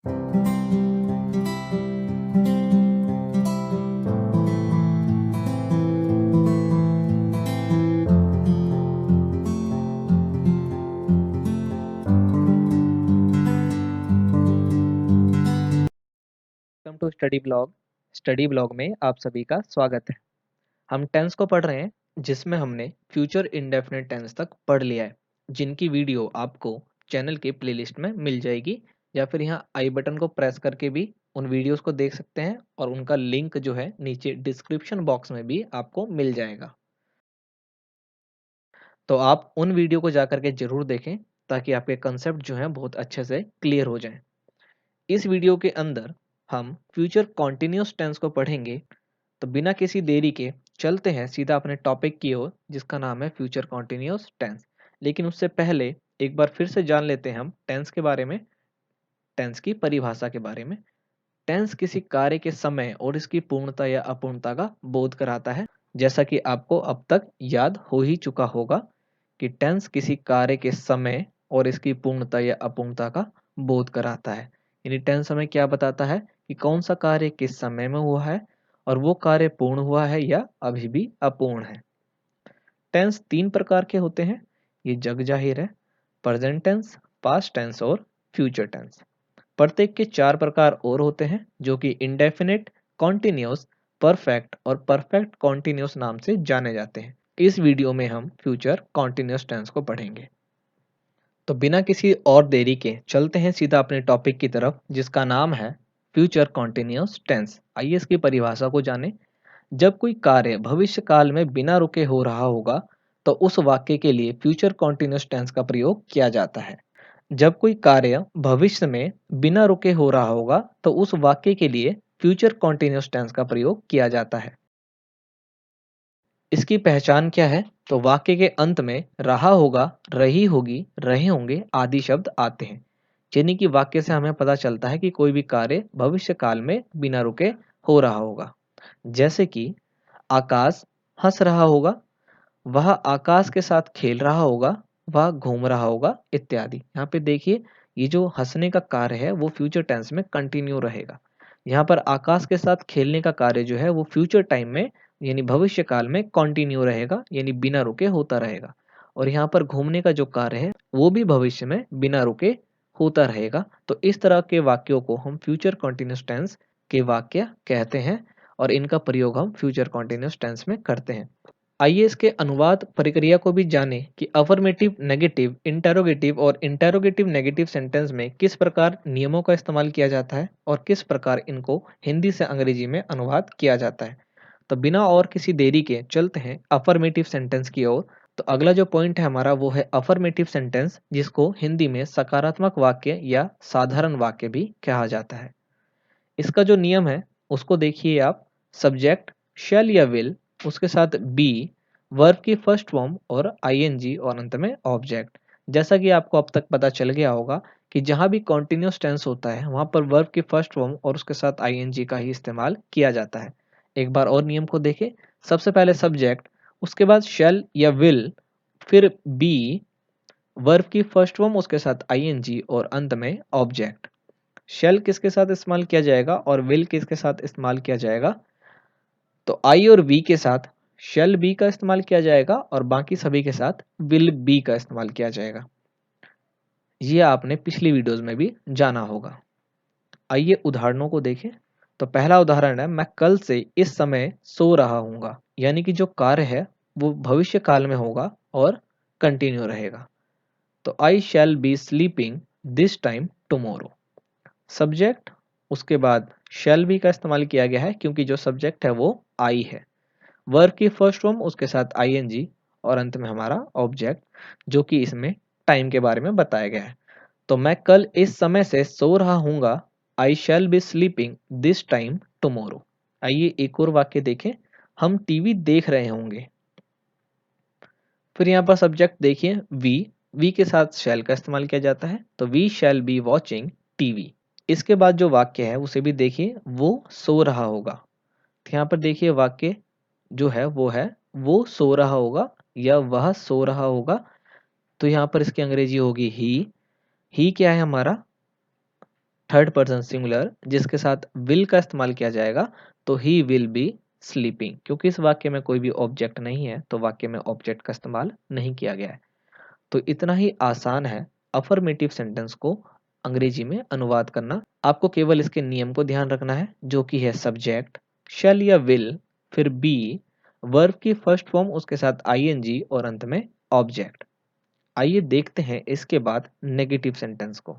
Welcome to study blog में आप सभी का स्वागत है। हम टेंस को पढ़ रहे हैं, जिसमें हमने फ्यूचर इंडेफिनिट टेंस तक पढ़ लिया है, जिनकी वीडियो आपको चैनल के प्लेलिस्ट में मिल जाएगी, या फिर यहाँ आई बटन को प्रेस करके भी उन वीडियोस को देख सकते हैं, और उनका लिंक जो है नीचे डिस्क्रिप्शन बॉक्स में भी आपको मिल जाएगा। तो आप उन वीडियो को जा करके जरूर देखें, ताकि आपके कंसेप्ट जो हैं बहुत अच्छे से क्लियर हो जाएं। इस वीडियो के अंदर हम फ्यूचर कॉन्टिन्यूस टेंस को पढ़ेंगे। तो बिना किसी देरी के चलते हैं सीधा अपने टॉपिक की ओर, जिसका नाम है फ्यूचर कॉन्टिन्यूस टेंस। लेकिन उससे पहले एक बार फिर से जान लेते हैं हम टेंस के बारे में, टेंस की परिभाषा के बारे में। टेंस किसी कार्य के समय और इसकी पूर्णता या अपूर्णता का बोध कराता है। जैसा कि आपको अब तक याद हो ही चुका होगा कि टेंस किसी कार्य के समय और इसकी पूर्णता या अपूर्णता का बोध कराता है। यानी टेंस हमें क्या बताता है कि कौन सा कार्य किस समय में हुआ है, और वो कार्य पूर्ण हुआ है या अभी भी अपूर्ण है। टेंस तीन प्रकार के होते हैं, ये जग जाहिर है। प्रेजेंट टेंस, पास्ट टेंस और फ्यूचर टेंस। प्रत्येक के चार प्रकार और होते हैं, जो कि इंडेफिनिट, कॉन्टिन्यूस, परफेक्ट और परफेक्ट कॉन्टिन्यूस नाम से जाने जाते हैं। इस वीडियो में हम फ्यूचर कॉन्टिन्यूस टेंस को पढ़ेंगे। तो बिना किसी और देरी के चलते हैं सीधा अपने टॉपिक की तरफ, जिसका नाम है फ्यूचर कॉन्टिन्यूस टेंस। आइए इसकी परिभाषा को जानें। जब कोई कार्य भविष्य काल में बिना रुके हो रहा होगा, तो उस वाक्य के लिए फ्यूचर कॉन्टिन्यूस टेंस का प्रयोग किया जाता है। जब कोई कार्य भविष्य में बिना रुके हो रहा होगा, तो उस वाक्य के लिए फ्यूचर कॉन्टिन्यूस टेंस का प्रयोग किया जाता है। इसकी पहचान क्या है? तो वाक्य के अंत में रहा होगा, रही होगी, रहे होंगे आदि शब्द आते हैं। यानी कि वाक्य से हमें पता चलता है कि कोई भी कार्य भविष्य काल में बिना रुके हो रहा होगा। जैसे कि आकाश हंस रहा होगा, वह आकाश के साथ खेल रहा होगा, वह घूम रहा होगा इत्यादि। यहाँ पे देखिए, ये जो हंसने का कार्य है वो फ्यूचर टेंस में कंटिन्यू रहेगा। यहाँ पर आकाश के साथ खेलने का कार्य जो है वो फ्यूचर टाइम में यानी भविष्य काल में कंटिन्यू रहेगा, यानी बिना रुके होता रहेगा। और यहाँ पर घूमने का जो कार्य है वो भी भविष्य में बिना रुके होता रहेगा। तो इस तरह के वाक्यों को हम फ्यूचर कॉन्टिन्यूस टेंस के वाक्य कहते हैं, और इनका प्रयोग हम फ्यूचर कॉन्टिन्यूस टेंस में करते हैं। आइए इसके अनुवाद प्रक्रिया को भी जानें कि अफर्मेटिव, नेगेटिव, इंटेरोगेटिव और इंटेरोगेटिव नेगेटिव सेंटेंस में किस प्रकार नियमों का इस्तेमाल किया जाता है, और किस प्रकार इनको हिंदी से अंग्रेजी में अनुवाद किया जाता है। तो बिना और किसी देरी के चलते हैं अफर्मेटिव सेंटेंस की ओर। तो अगला जो पॉइंट है हमारा वो है अफर्मेटिव सेंटेंस, जिसको हिंदी में सकारात्मक वाक्य या साधारण वाक्य भी कहा जाता है। इसका जो नियम है उसको देखिए आप। सब्जेक्ट शैल या विल, उसके साथ बी, वर्ब की फर्स्ट फॉर्म और आईएनजी, और अंत में ऑब्जेक्ट। जैसा कि आपको अब तक पता चल गया होगा कि जहां भी कॉन्टिन्यूस टेंस होता है वहां पर वर्ब की फर्स्ट फॉर्म और उसके साथ आईएनजी का ही इस्तेमाल किया जाता है। एक बार और नियम को देखें। सबसे पहले सब्जेक्ट, उसके बाद शैल या विल, फिर बी, वर्ब की फर्स्ट फॉर्म उसके साथ आईएनजी, और अंत में ऑब्जेक्ट। शेल किसके साथ इस्तेमाल किया जाएगा और विल किसके साथ इस्तेमाल किया जाएगा? तो आई और वी के साथ शेल बी का इस्तेमाल किया जाएगा, और बाकी सभी के साथ विल बी का इस्तेमाल किया जाएगा। ये आपने पिछली वीडियोस में भी जाना होगा। आइए उदाहरणों को देखें। तो पहला उदाहरण है, मैं कल से इस समय सो रहा हूँगा। यानी कि जो कार्य है वो भविष्य काल में होगा और कंटिन्यू रहेगा। तो I shall be sleeping this time tomorrow. Subject, उसके बाद शैल बी का इस्तेमाल किया गया है क्योंकि जो सब्जेक्ट है वो आई है। वर्ब की फर्स्ट फॉर्म उसके साथ आईएनजी, और अंत में हमारा ऑब्जेक्ट, जो कि इसमें टाइम के बारे में बताया गया है। तो मैं कल इस समय से सो रहा हूँगा, I shall be sleeping this time tomorrow. आइए एक और वाक्य देखें, हम टीवी देख रहे होंगे। फिर यहाँ पर सब्जेक्ट देखिए, वी के साथ शैल का इस्तेमाल किया जाता है, तो we shall be watching TV. इसके बाद जो वाक्य है उसे भी देखिए, वो सो रहा होगा। तो यहाँ पर देखिए वाक्य जो है वो सो रहा होगा या वह सो रहा होगा। तो यहाँ पर इसकी अंग्रेजी होगी ही क्या है हमारा? थर्ड पर्सन सिंगुलर जिसके साथ विल का इस्तेमाल किया जाएगा तो ही विल बी स्लीपिंग, क्योंकि इस वाक्य में कोई भी ऑब्जेक्ट नहीं है तो वाक्य में ऑब्जेक्ट का इस्तेमाल नहीं किया गया है। तो इतना ही आसान है अफर्मेटिव सेंटेंस को अंग्रेजी में अनुवाद करना। आपको केवल इसके नियम को ध्यान रखना है, जो कि है सब्जेक्ट, शैल या विल, फिर बी, वर्ब की फर्स्ट फॉर्म, उसके साथ आईएनजी और अंत में ऑब्जेक्ट। आइए देखते हैं इसके बाद नेगेटिव सेंटेंस को।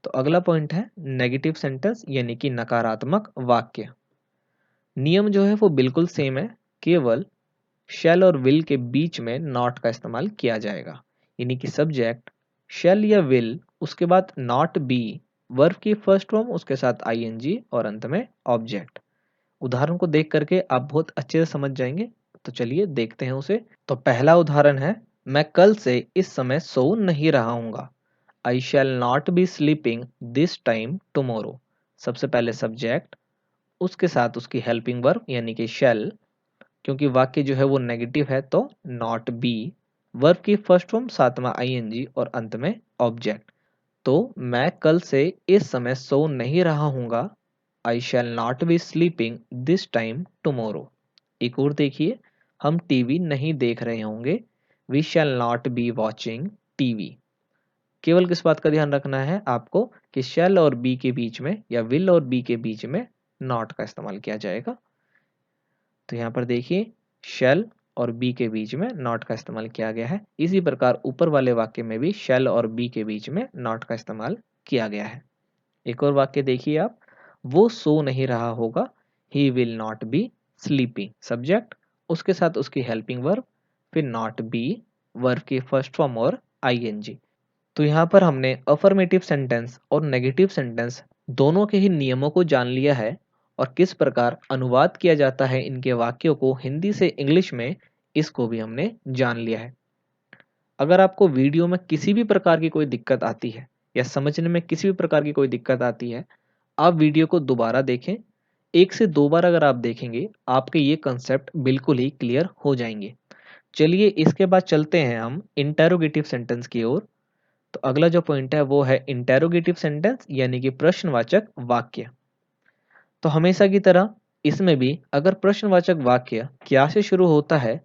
तो अगला पॉइंट है नेगेटिव सेंटेंस यानी कि नकारात्मक वाक्य। नियम जो है वो बिल्कुल सेम है, केवल शैल और विल के बीच में नॉट का इस्तेमाल किया जाएगा, यानी कि सब्जेक्ट, शैल या विल, उसके बाद नॉट बी, वर्ब की फर्स्ट फॉर्म, उसके साथ आईएनजी और अंत में ऑब्जेक्ट। उदाहरण को देख करके आप बहुत अच्छे से समझ जाएंगे, तो चलिए देखते हैं उसे। तो पहला उदाहरण है, मैं कल से इस समय सो नहीं रहा हूंगा। I shall not be sleeping this time tomorrow. सबसे पहले सब्जेक्ट, उसके साथ उसकी हेल्पिंग वर्ब यानी कि शैल, क्योंकि वाक्य जो है वो नेगेटिव है तो नॉट बी, वर्ब की फर्स्ट फॉर्म, सातवां आईएनजी और अंत में ऑब्जेक्ट। तो मैं कल से इस समय सो नहीं रहा हूंगा। I shall not be sleeping this time tomorrow. एक और देखिए, हम टीवी नहीं देख रहे होंगे। We shall not be watching TV. केवल किस बात का ध्यान रखना है आपको कि शैल और बी के बीच में या विल और बी के बीच में नॉट का इस्तेमाल किया जाएगा। तो यहाँ पर देखिए, शैल और बी के बीच में नॉट का इस्तेमाल किया गया है। इसी प्रकार ऊपर वाले वाक्य में भी शैल और बी के बीच में नॉट का इस्तेमाल किया गया है। एक और वाक्य देखिए आप, वो सो नहीं रहा होगा। He will not be sleeping. Subject, उसके साथ उसकी हेल्पिंग वर्ब, फिर नॉट बी, वर्ब की फर्स्ट फॉर्म और आईएनजी। तो यहाँ पर हमने अफर्मेटिव सेंटेंस और नेगेटिव सेंटेंस दोनों के ही नियमों को जान लिया है और किस प्रकार अनुवाद किया जाता है इनके वाक्यों को हिंदी से इंग्लिश में, इसको भी हमने जान लिया है। अगर आपको वीडियो में किसी भी प्रकार की कोई दिक्कत आती है या समझने में किसी भी प्रकार की कोई दिक्कत आती है, आप वीडियो को दोबारा देखें। एक से दो बार अगर आप देखेंगे, आपके ये कंसेप्ट बिल्कुल ही क्लियर हो जाएंगे। चलिए इसके बाद चलते हैं हम इंटेरोगेटिव सेंटेंस की ओर। तो अगला जो पॉइंट है वो है इंटेरोगेटिव सेंटेंस यानी कि प्रश्नवाचक वाक्य। तो हमेशा की तरह इसमें भी अगर प्रश्नवाचक वाक्य क्या से शुरू होता है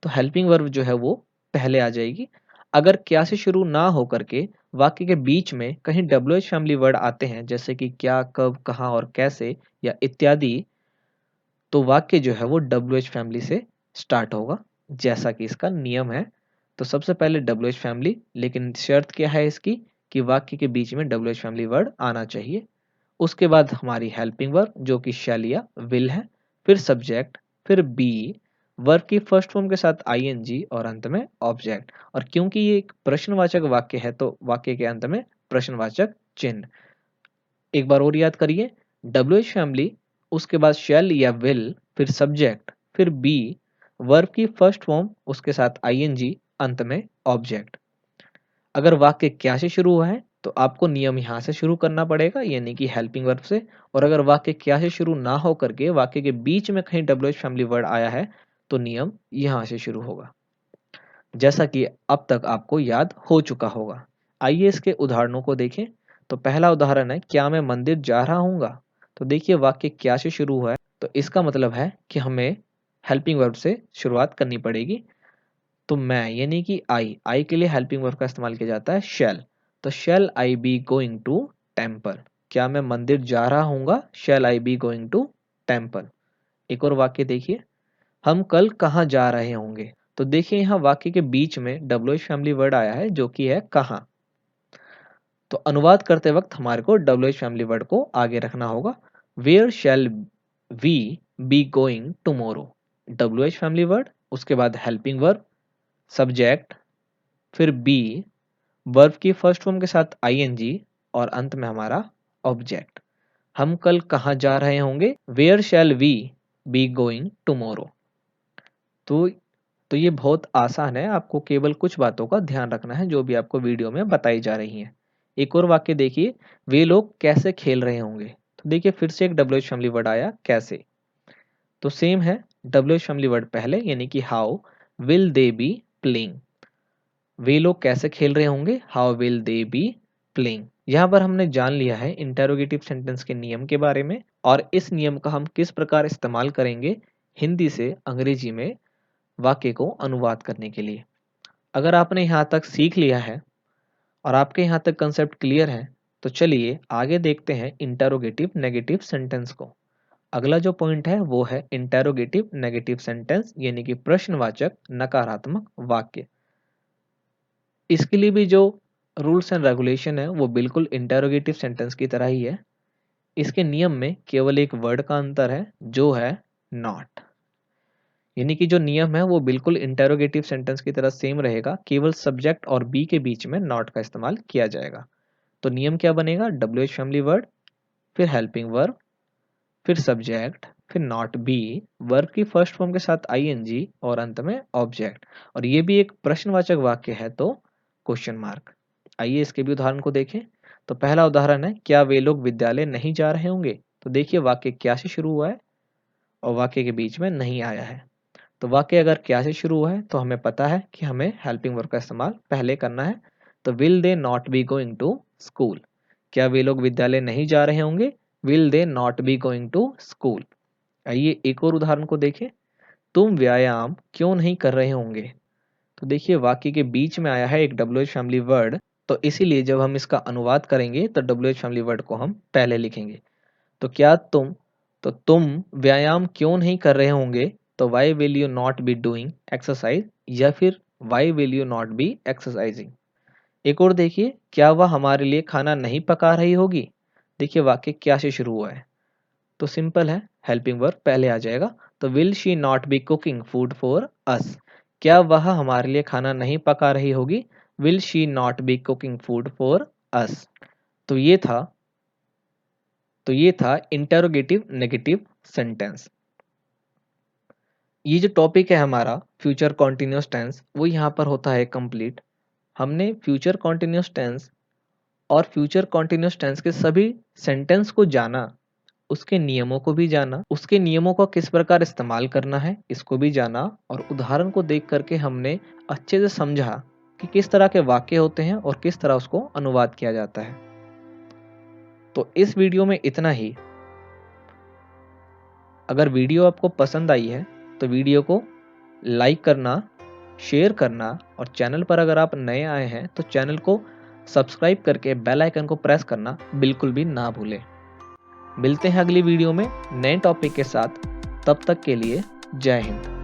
तो हेल्पिंग वर्ब जो है वो पहले आ जाएगी। अगर क्या से शुरू ना हो करके वाक्य के बीच में कहीं डब्ल्यूएच फैमिली वर्ड आते हैं, जैसे कि क्या, कब, कहाँ और कैसे या इत्यादि, तो वाक्य जो है वो डब्ल्यूएच फैमिली से स्टार्ट होगा, जैसा कि इसका नियम है। तो सबसे पहले डब्ल्यूएच फैमिली, लेकिन शर्त क्या है इसकी कि वाक्य के बीच में डब्ल्यूएच फैमिली वर्ड आना चाहिए। उसके बाद हमारी हेल्पिंग वर्ब जो कि शैल या विल है, फिर सब्जेक्ट, फिर बी, वर्ब की फर्स्ट फॉर्म के साथ आईएनजी और अंत में ऑब्जेक्ट। और क्योंकि ये एक प्रश्नवाचक वाक्य है तो वाक्य के अंत में प्रश्नवाचक चिन्ह। एक बार और याद करिए, डब्ल्यूएच फैमिली, उसके बाद शैल या विल, फिर सब्जेक्ट, फिर बी, वर्ब की फर्स्ट फॉर्म, उसके साथ आईएनजी, अंत में ऑब्जेक्ट। अगर वाक्य क्या से शुरू हुआ है तो आपको नियम यहाँ से शुरू करना पड़ेगा यानी कि हेल्पिंग वर्ब से। और अगर वाक्य क्या से शुरू ना हो करके वाक्य के बीच में कहीं डब्ल्यूएच फैमिली वर्ड आया है तो नियम यहाँ से शुरू होगा, जैसा कि अब तक आपको याद हो चुका होगा। आइए इसके उदाहरणों को देखें। तो पहला उदाहरण है, क्या मैं मंदिर जा रहा हूँगा। तो देखिए वाक्य क्या से शुरू हुआ है तो इसका मतलब है कि हमें हेल्पिंग वर्ब से शुरुआत करनी पड़ेगी। तो मैं यानी कि आई के लिए हेल्पिंग वर्ब का इस्तेमाल किया जाता है शैल। तो शैल आई बी गोइंग टू टेम्पल। क्या मैं मंदिर जा रहा हूँगा, शैल आई बी गोइंग टू टेम्पल। एक और वाक्य देखिए, हम कल कहाँ जा रहे होंगे। तो देखिए यहाँ वाक्य के बीच में डब्ल्यूएच फैमिली वर्ड आया है जो कि है कहाँ। तो अनुवाद करते वक्त हमारे को डब्ल्यूएच फैमिली वर्ड को आगे रखना होगा। Where shall we be going tomorrow. WH family word, उसके बाद हेल्पिंग वर्ब, सब्जेक्ट, फिर बी, वर्ब की फर्स्ट फॉर्म के साथ आईएनजी और अंत में हमारा ऑब्जेक्ट। हम कल कहाँ जा रहे होंगे, where shall we be going tomorrow. तो ये बहुत आसान है, आपको केवल कुछ बातों का ध्यान रखना है जो भी आपको वीडियो में बताई जा रही हैं। एक और वाक्य देखिए, वे लोग कैसे खेल रहे होंगे। तो देखिए फिर से एक डब्ल्यूएच फैमिली वर्ड आया कैसे। तो सेम है, डब्ल्यूएच फैमिली वर्ड पहले यानी कि how will they be playing. वे लोग कैसे खेल रहे होंगे, how will they be playing. यहाँ पर हमने जान लिया है इंटेरोगेटिव सेंटेंस के नियम के बारे में और इस नियम का हम किस प्रकार इस्तेमाल करेंगे हिंदी से अंग्रेजी में वाक्य को अनुवाद करने के लिए। अगर आपने यहाँ तक सीख लिया है और आपके यहाँ तक कंसेप्ट क्लियर है तो चलिए आगे देखते हैं इंटेरोगेटिव नेगेटिव सेंटेंस को। अगला जो पॉइंट है वो है इंटेरोगेटिव नेगेटिव सेंटेंस यानी कि प्रश्नवाचक नकारात्मक वाक्य। इसके लिए भी जो रूल्स एंड रेगुलेशन है वो बिल्कुल इंटेरोगेटिव सेंटेंस की तरह ही है। इसके नियम में केवल एक वर्ड का अंतर है जो है नॉट, यानी कि जो नियम है वो बिल्कुल इंटेरोगेटिव सेंटेंस की तरह सेम रहेगा, केवल सब्जेक्ट और बी के बीच में नॉट का इस्तेमाल किया जाएगा। तो नियम क्या बनेगा, WH फैमिली वर्ड, फिर हेल्पिंग वर्ब, फिर सब्जेक्ट, फिर नॉट बी, वर्ब की फर्स्ट फॉर्म के साथ ING और अंत में ऑब्जेक्ट। और ये भी एक प्रश्नवाचक वाक्य है तो क्वेश्चन मार्क। आइए इसके भी उदाहरण को देखें। तो पहला उदाहरण है, क्या वे लोग विद्यालय नहीं जा रहे होंगे। तो देखिए वाक्य क्या से शुरू हुआ है और वाक्य के बीच में नहीं आया है। तो वाक्य अगर क्या से शुरू हुआ है तो हमें पता है कि हमें हेल्पिंग वर्ब का इस्तेमाल पहले करना है। तो will they not be going to school, क्या वे लोग विद्यालय नहीं जा रहे होंगे, will they not be going to school. आइए एक और उदाहरण को देखें, तुम व्यायाम क्यों नहीं कर रहे होंगे। तो देखिए वाक्य के बीच में आया है एक WH फैमिली वर्ड, तो इसीलिए जब हम इसका अनुवाद करेंगे तो WH फैमिली वर्ड को हम पहले लिखेंगे। तो क्या तुम व्यायाम क्यों नहीं कर रहे होंगे, तो why will you not be doing exercise, या फिर why will you not be exercising. एक और देखिए, क्या वह हमारे लिए खाना नहीं पका रही होगी। देखिए वाक्य क्या से शुरू हुआ है, तो सिंपल है, हेल्पिंग वर्ब पहले आ जाएगा। तो will she not be cooking food for us, क्या वह हमारे लिए खाना नहीं पका रही होगी, will she not be cooking food for us. तो ये था इंटेरोगेटिव नेगेटिव सेंटेंस। ये जो टॉपिक है हमारा फ्यूचर कॉन्टिन्यूस टेंस, वो यहाँ पर होता है कंप्लीट। हमने फ्यूचर कॉन्टिन्यूस टेंस और फ्यूचर कॉन्टिन्यूस टेंस के सभी सेंटेंस को जाना, उसके नियमों को भी जाना, उसके नियमों को किस प्रकार इस्तेमाल करना है इसको भी जाना, और उदाहरण को देख करके हमने अच्छे से समझा कि किस तरह के वाक्य होते हैं और किस तरह उसको अनुवाद किया जाता है। तो इस वीडियो में इतना ही। अगर वीडियो आपको पसंद आई है तो वीडियो को लाइक करना, शेयर करना, और चैनल पर अगर आप नए आए हैं तो चैनल को सब्सक्राइब करके बेल आइकन को प्रेस करना बिल्कुल भी ना भूलें। मिलते हैं अगली वीडियो में नए टॉपिक के साथ, तब तक के लिए जय हिंद।